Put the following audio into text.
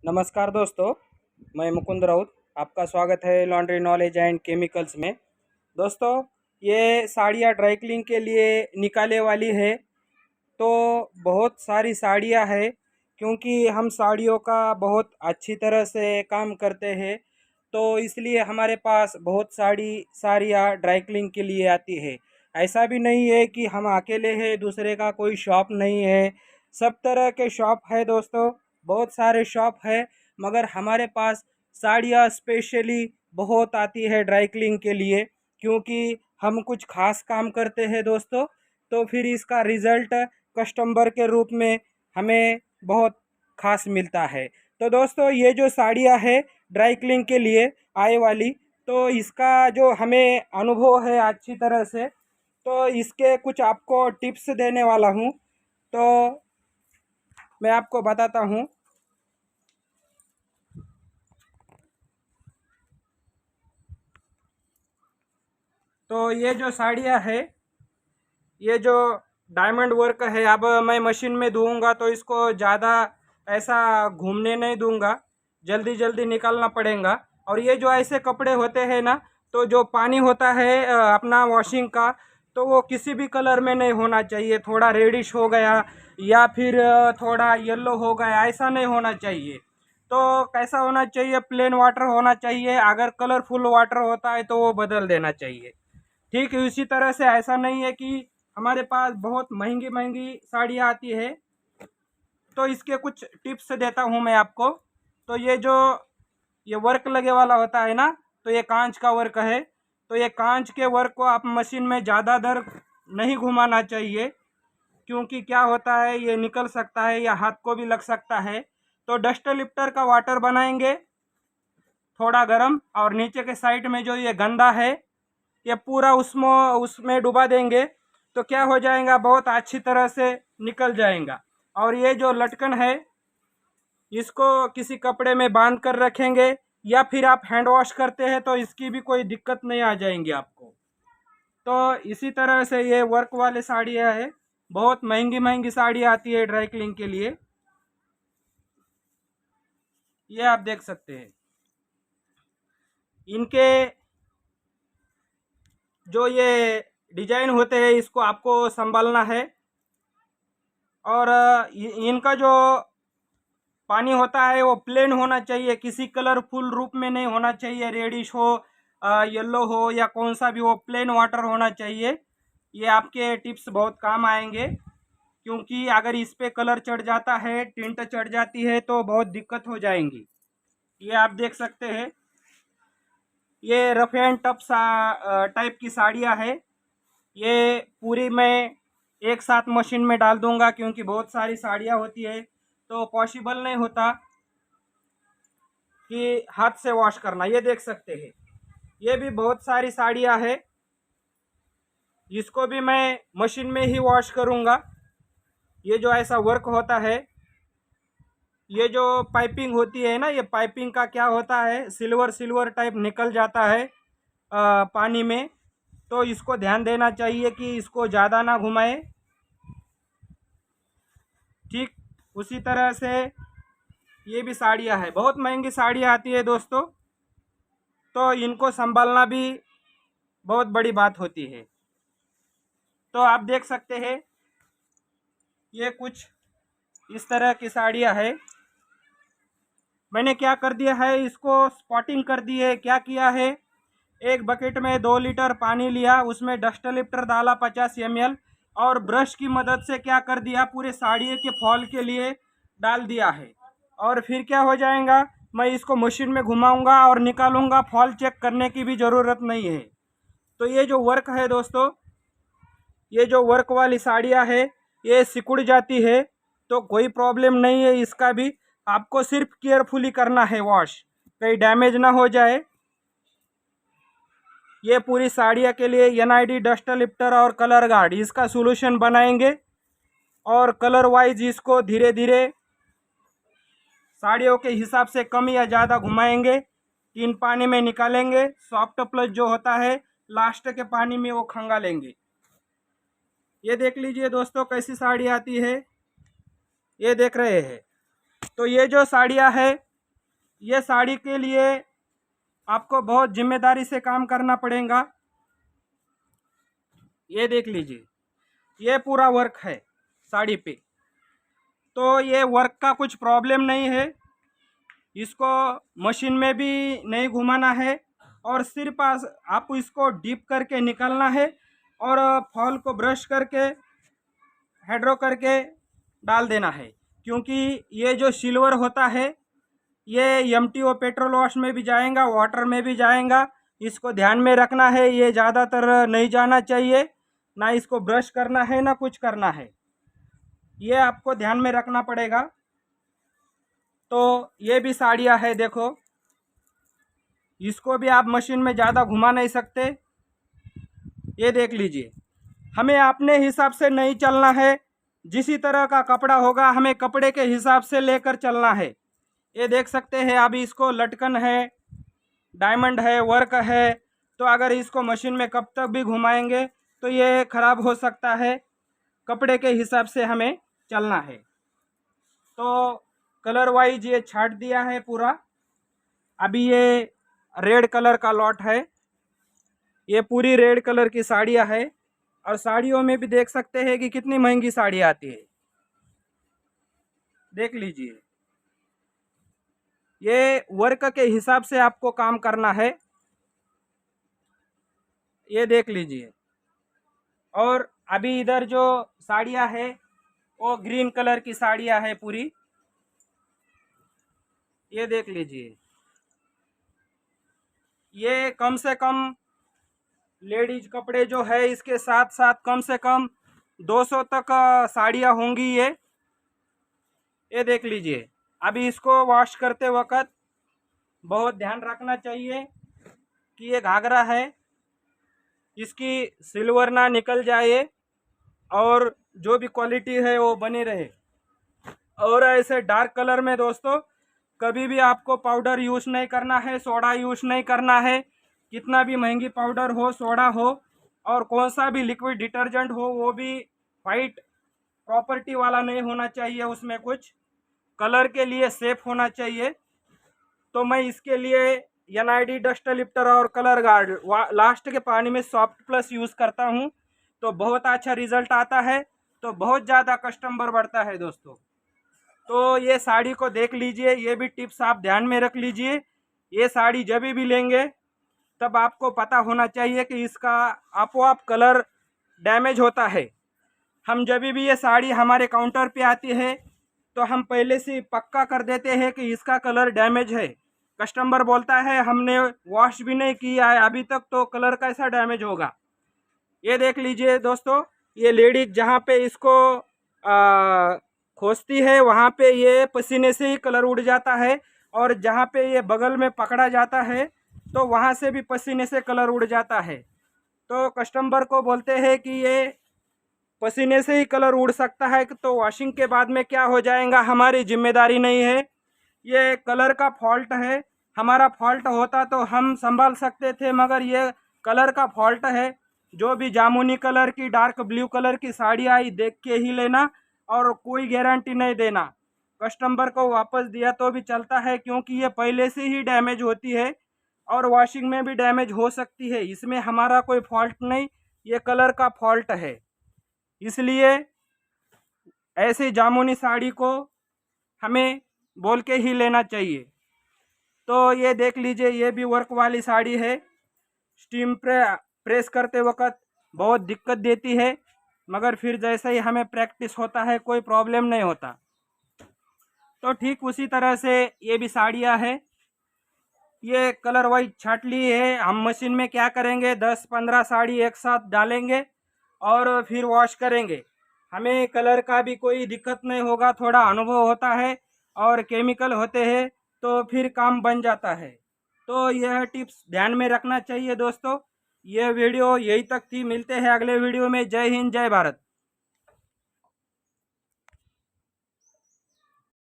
नमस्कार दोस्तों, मैं मुकुंद राउत। आपका स्वागत है लॉन्ड्री नॉलेज एंड केमिकल्स में। दोस्तों, ये साड़ियाँ ड्राई क्लीनिंग के लिए निकाले वाली है। तो बहुत सारी साड़ियाँ है, क्योंकि हम साड़ियों का बहुत अच्छी तरह से काम करते हैं, तो इसलिए हमारे पास बहुत साड़ियाँ ड्राई क्लीनिंग के लिए आती है। ऐसा भी नहीं है कि हम अकेले हैं, दूसरे का कोई शॉप नहीं है। सब तरह के शॉप है दोस्तों, बहुत सारे शॉप है। मगर हमारे पास साड़ियाँ स्पेशली बहुत आती है ड्राई क्लीनिंग के लिए, क्योंकि हम कुछ खास काम करते हैं दोस्तों। तो फिर इसका रिज़ल्ट कस्टमर के रूप में हमें बहुत खास मिलता है। तो दोस्तों, ये जो साड़ियाँ है ड्राई क्लीनिंग के लिए आए वाली, तो इसका जो हमें अनुभव है अच्छी तरह से, तो इसके कुछ आपको टिप्स देने वाला हूँ। तो मैं आपको बताता हूँ। तो ये जो साड़ियाँ है, ये जो डायमंड वर्क है, अब मैं मशीन में धोऊंगा तो इसको ज़्यादा ऐसा घूमने नहीं दूंगा, जल्दी जल्दी निकालना पड़ेगा। और ये जो ऐसे कपड़े होते हैं ना, तो जो पानी होता है अपना वॉशिंग का, तो वो किसी भी कलर में नहीं होना चाहिए। थोड़ा रेडिश हो गया या फिर थोड़ा येलो हो गया, ऐसा नहीं होना चाहिए। तो कैसा होना चाहिए? प्लेन वाटर होना चाहिए। अगर कलरफुल वाटर होता है तो वो बदल देना चाहिए। ठीक इसी तरह से ऐसा नहीं है कि हमारे पास बहुत महंगी महंगी साड़ियाँ आती है। तो इसके कुछ टिप्स देता हूँ मैं आपको। तो ये वर्क लगे वाला होता है ना, तो ये कांच का वर्क है। तो ये कांच के वर्क को आप मशीन में ज़्यादा देर नहीं घुमाना चाहिए, क्योंकि क्या होता है, ये निकल सकता है या हाथ को भी लग सकता है। तो डस्ट लिफ्टर का वाटर बनाएंगे थोड़ा गर्म, और नीचे के साइड में जो ये गंदा है, ये पूरा उसमें उसमें डुबा देंगे। तो क्या हो जाएगा, बहुत अच्छी तरह से निकल जाएगा। और ये जो लटकन है, इसको किसी कपड़े में बांध कर रखेंगे, या फिर आप हैंड वॉश करते हैं तो इसकी भी कोई दिक्कत नहीं आ जाएंगी आपको। तो इसी तरह से ये वर्क वाले साड़ियाँ है। बहुत महंगी महंगी साड़ियाँ आती है ड्राई क्लीनिंग के लिए। ये आप देख सकते हैं। इनके जो ये डिजाइन होते हैं, इसको आपको संभालना है। और इनका जो पानी होता है वो प्लेन होना चाहिए, किसी कलरफुल रूप में नहीं होना चाहिए। रेडिश हो, येलो हो, या कौन सा भी हो, प्लेन वाटर होना चाहिए। ये आपके टिप्स बहुत काम आएंगे, क्योंकि अगर इस पे कलर चढ़ जाता है, टिंट चढ़ जाती है, तो बहुत दिक्कत हो जाएंगी। ये आप देख सकते हैं। ये रफ एंड टफ टाइप की साड़ियाँ है। ये पूरी मैं एक साथ मशीन में डाल दूंगा, क्योंकि बहुत सारी साड़ियाँ होती है, तो पॉसिबल नहीं होता कि हाथ से वॉश करना। ये देख सकते हैं, ये भी बहुत सारी साड़ियाँ है, जिसको भी मैं मशीन में ही वॉश करूँगा। ये जो ऐसा वर्क होता है, ये जो पाइपिंग होती है ना, ये पाइपिंग का क्या होता है, सिल्वर सिल्वर टाइप निकल जाता है पानी में। तो इसको ध्यान देना चाहिए कि इसको ज़्यादा ना घुमाए। ठीक उसी तरह से ये भी साड़ियाँ है, बहुत महंगी साड़ियाँ आती है दोस्तों। तो इनको संभालना भी बहुत बड़ी बात होती है। तो आप देख सकते हैं, ये कुछ इस तरह की साड़ियाँ है। मैंने क्या कर दिया है, इसको स्पॉटिंग कर दी है। क्या किया है, एक बकेट में 2 लीटर पानी लिया, उसमें डस्ट लिफ्टर डाला 50 ml, और ब्रश की मदद से क्या कर दिया, पूरे साड़ियों के फॉल के लिए डाल दिया है। और फिर क्या हो जाएगा, मैं इसको मशीन में घुमाऊंगा और निकालूंगा, फॉल चेक करने की भी ज़रूरत नहीं है। तो ये जो वर्क है दोस्तों, ये जो वर्क वाली साड़ियाँ है, ये सिकुड़ जाती है, तो कोई प्रॉब्लम नहीं है इसका भी। आपको सिर्फ केयरफुली करना है वॉश, कहीं डैमेज ना हो जाए। ये पूरी साड़ियाँ के लिए NID डस्ट लिफ्टर और कलर गार्ड इसका सॉल्यूशन बनाएंगे, और कलर वाइज इसको धीरे धीरे साड़ियों के हिसाब से कम या ज़्यादा घुमाएंगे। 3 पानी में निकालेंगे, सॉफ्ट प्लस जो होता है लास्ट के पानी में वो खंगालेंगे। ये देख लीजिए दोस्तों, कैसी साड़ी आती है, ये देख रहे हैं। तो ये जो साड़ियाँ है, ये साड़ी के लिए आपको बहुत जिम्मेदारी से काम करना पड़ेगा। ये देख लीजिए, ये पूरा वर्क है साड़ी पे। तो ये वर्क का कुछ प्रॉब्लम नहीं है, इसको मशीन में भी नहीं घुमाना है और सिर्फ आप इसको डीप करके निकालना है और फॉल को ब्रश करके हाइड्रो करके डाल देना है। क्योंकि ये जो सिल्वर होता है ये एमटीओ पेट्रोल वॉश में भी जाएगा, वाटर में भी जाएगा, इसको ध्यान में रखना है। ये ज़्यादातर नहीं जाना चाहिए, ना इसको ब्रश करना है ना कुछ करना है, ये आपको ध्यान में रखना पड़ेगा। तो ये भी साड़ियाँ है, देखो इसको भी आप मशीन में ज़्यादा घुमा नहीं सकते। ये देख लीजिए, हमें अपने हिसाब से नहीं चलना है, जिसी तरह का कपड़ा होगा हमें कपड़े के हिसाब से लेकर चलना है। ये देख सकते हैं, अभी इसको लटकन है, डायमंड है, वर्क है, तो अगर इसको मशीन में कब तक भी घुमाएंगे तो ये ख़राब हो सकता है। कपड़े के हिसाब से हमें चलना है। तो कलर वाइज ये छाट दिया है पूरा। अभी ये रेड कलर का लॉट है, ये पूरी रेड कलर की साड़ियाँ है। और साड़ियों में भी देख सकते हैं कि कितनी महंगी साड़ी आती है, देख लीजिए। ये वर्क के हिसाब से आपको काम करना है, ये देख लीजिए। और अभी इधर जो साड़ियाँ है वो ग्रीन कलर की साड़ियाँ है पूरी, ये देख लीजिए। ये कम से कम लेडीज कपड़े जो है इसके साथ साथ कम से कम 200 तक साड़ियाँ होंगी ये देख लीजिए। अभी इसको वॉश करते वक्त बहुत ध्यान रखना चाहिए कि ये घाघरा है, इसकी सिल्वर ना निकल जाए और जो भी क्वालिटी है वो बनी रहे। और ऐसे डार्क कलर में दोस्तों कभी भी आपको पाउडर यूज़ नहीं करना है, सोडा यूज़ नहीं करना है। कितना भी महंगी पाउडर हो, सोडा हो और कौन सा भी लिक्विड डिटर्जेंट हो, वो भी वाइट प्रॉपर्टी वाला नहीं होना चाहिए, उसमें कुछ कलर के लिए सेफ होना चाहिए। तो मैं इसके लिए NID डस्ट लिफ्टर और कलर गार्ड लास्ट के पानी में सॉफ्ट प्लस यूज़ करता हूँ, तो बहुत अच्छा रिजल्ट आता है, तो बहुत ज़्यादा कस्टमर बढ़ता है दोस्तों। तो ये साड़ी को देख लीजिए, ये भी टिप्स आप ध्यान में रख लीजिए। ये साड़ी जब भी लेंगे तब आपको पता होना चाहिए कि इसका आपो-आप कलर डैमेज होता है। हम जब भी ये साड़ी हमारे काउंटर पे आती है तो हम पहले से पक्का कर देते हैं कि इसका कलर डैमेज है। कस्टमर बोलता है हमने वॉश भी नहीं किया है अभी तक, तो कलर कैसा डैमेज होगा। ये देख लीजिए दोस्तों, ये लेडीज जहाँ पे इसको खोजती है वहाँ पे ये पसीने से ही कलर उड़ जाता है, और जहाँ पे ये बगल में पकड़ा जाता है तो वहाँ से भी पसीने से कलर उड़ जाता है। तो कस्टमर को बोलते हैं कि ये पसीने से ही कलर उड़ सकता है, तो वॉशिंग के बाद में क्या हो जाएगा हमारी जिम्मेदारी नहीं है, ये कलर का फॉल्ट है। हमारा फॉल्ट होता तो हम संभाल सकते थे, मगर ये कलर का फॉल्ट है। जो भी जामुनी कलर की, डार्क ब्लू कलर की साड़ी आई देख के ही लेना और कोई गारंटी नहीं देना। कस्टमर को वापस दिया तो भी चलता है, क्योंकि ये पहले से ही डैमेज होती है और वॉशिंग में भी डैमेज हो सकती है। इसमें हमारा कोई फॉल्ट नहीं, ये कलर का फॉल्ट है। इसलिए ऐसी जामुनी साड़ी को हमें बोल के ही लेना चाहिए। तो ये देख लीजिए, ये भी वर्क वाली साड़ी है। स्टीम प्रेस करते वक्त बहुत दिक्कत देती है, मगर फिर जैसे ही हमें प्रैक्टिस होता है कोई प्रॉब्लम नहीं होता। तो ठीक उसी तरह से ये भी साड़ियाँ है, ये कलर वाइज छाट ली है। हम मशीन में क्या करेंगे, 10-15 साड़ी एक साथ डालेंगे और फिर वॉश करेंगे। हमें कलर का भी कोई दिक्कत नहीं होगा, थोड़ा अनुभव होता है और केमिकल होते हैं तो फिर काम बन जाता है। तो यह टिप्स ध्यान में रखना चाहिए दोस्तों। यह वीडियो यही तक थी, मिलते हैं अगले वीडियो में। जय हिंद, जय भारत।